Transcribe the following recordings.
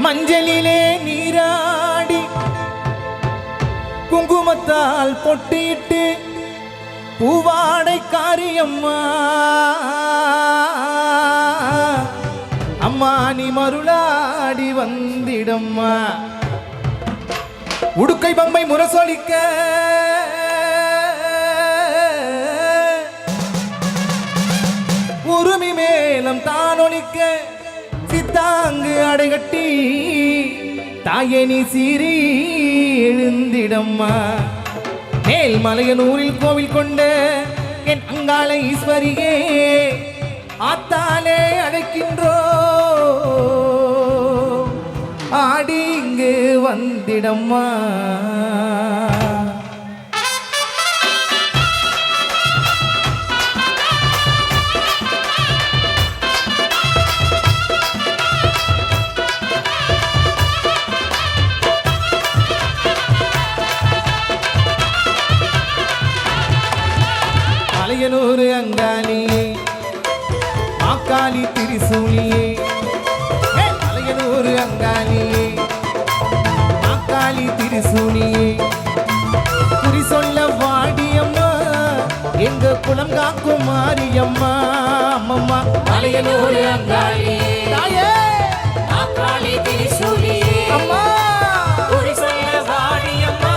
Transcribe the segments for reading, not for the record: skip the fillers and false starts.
மஞ்சளிலே நீராடி குங்குமத்தால் பொட்டியிட்டு பூவாடை காரியம்மா அம்மா நீ மருளாடி வந்திடம்மா. உடுக்கை பம்பை முரசொலிக்க உருமி மேலம் தானொலிக்க சித்தாங்கு அடைகட்டி தாயே நீ சீறி எழுந்திடம்மா. மேல் மலையனூரில் கோவில் கொண்ட என் அங்காள ஈஸ்வரியே ஆத்தாலே அழைக்கின்றோ ஆடி இங்கு வந்திடம்மா. மலையனூர் அங்காளியே மாக்காளி திரிசூலியே மலையனூர் அங்காளியே மாக்காளி திரிசூலியே குறி சொல்ல வாடியம்மா எங்க குலம் காக்கும் மாரியம்மா அம்மம்மா. மலையனூர் அங்காளியே தாயே மாக்காளி திரிசூலியே அம்மா குறி சொல்ல வாடியம்மா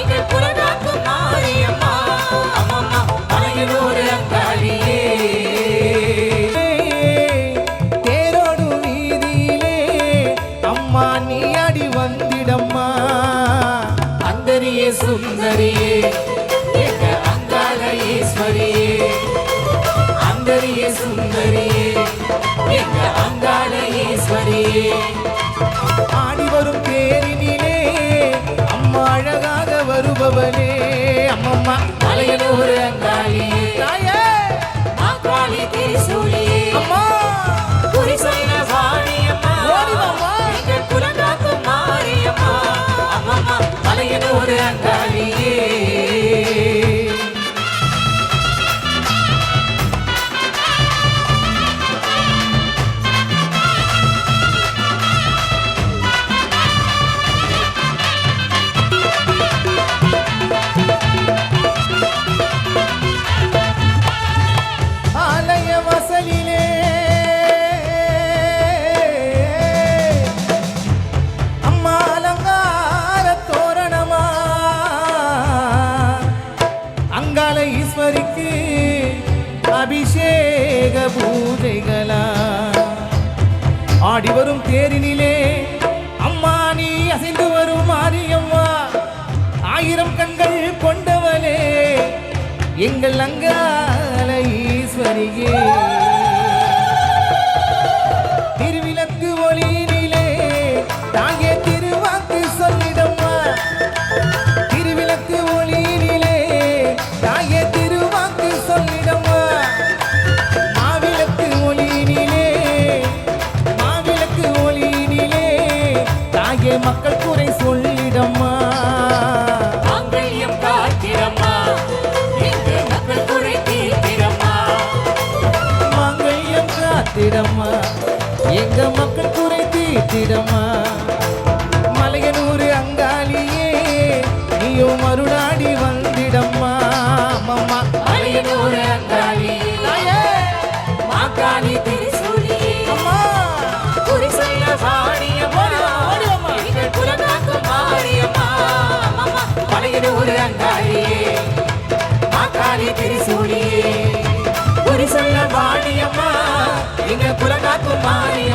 எங்க குலம் காக்கும் மாரியம்மா அம்மம்மா. மலையனூர் அங்காளியே தேரோடு வீதியிலே அம்மா நீ அடி வந்திடம்மா. அந்தரியே சுந்தரியே எங்க அங்காள ஈஸ்வரியே அந்தரியே சுந்தரியே எங்க அங்காள ஈஸ்வரியே ஆடி வரும் தேரினிலே அம்மா அழகாக வருபவனே அம்மம்மா. மலையனூர் அங்காளியே தாயே மாக்காளி திரிசூலியே அம்மா குறி சொல்ல வாடியம்மா எங்க குலம் காக்கும் மாரியம்மா அம்மம்மா. மலையனூர் அங்காளியே ஈஸ்வரிக்கு அபிஷேக பூஜைகளா ஆடி வரும் தேரினிலே அம்மா நீ அசைந்து வரும் மாரியம்மா. ஆயிரம் கண்கள் கொண்டவளே எங்கள் அங்காள ஈஸ்வரியே திருவிளக்கு ஒளியினிலே தாங்கே திருவாக்கு சொல்லிடம்மா. திருவிளக்கு ஒளியினிலே தாயே திருவாக்கு சொல்லிடம்மா. மாவிளக்கு ஒளியினிலே மாவிளக்கு ஒளியினிலே தாயே மக்கள் குறை சொல்லிடம்மா. மாங்கல்யம் காத்திரம்மா எங்க மக்கள் குறை தீர்த்திடம்மா. மாங்கல்யம் காத்திரம்மா எங்க மக்கள் குறை தீர்த்திடம்மா. மலையனூர் அங்காளியே நீயும் மருளாடி வந்திடம்மா அம்மம்மா. மலையனூர் அங்காளியே தாயே மாக்காளி திரிசூலியே அம்மா குறி சொல்ல வாடியம்மா எங்க குலம் காக்கும் மாரியம்மா அம்மம்மா. மலையனூர் அங்காளியே மாக்காளி திரிசூலியே குறி சொல்ல வாடியம்மா எங்க குலம் காக்கும் மாரியம்மா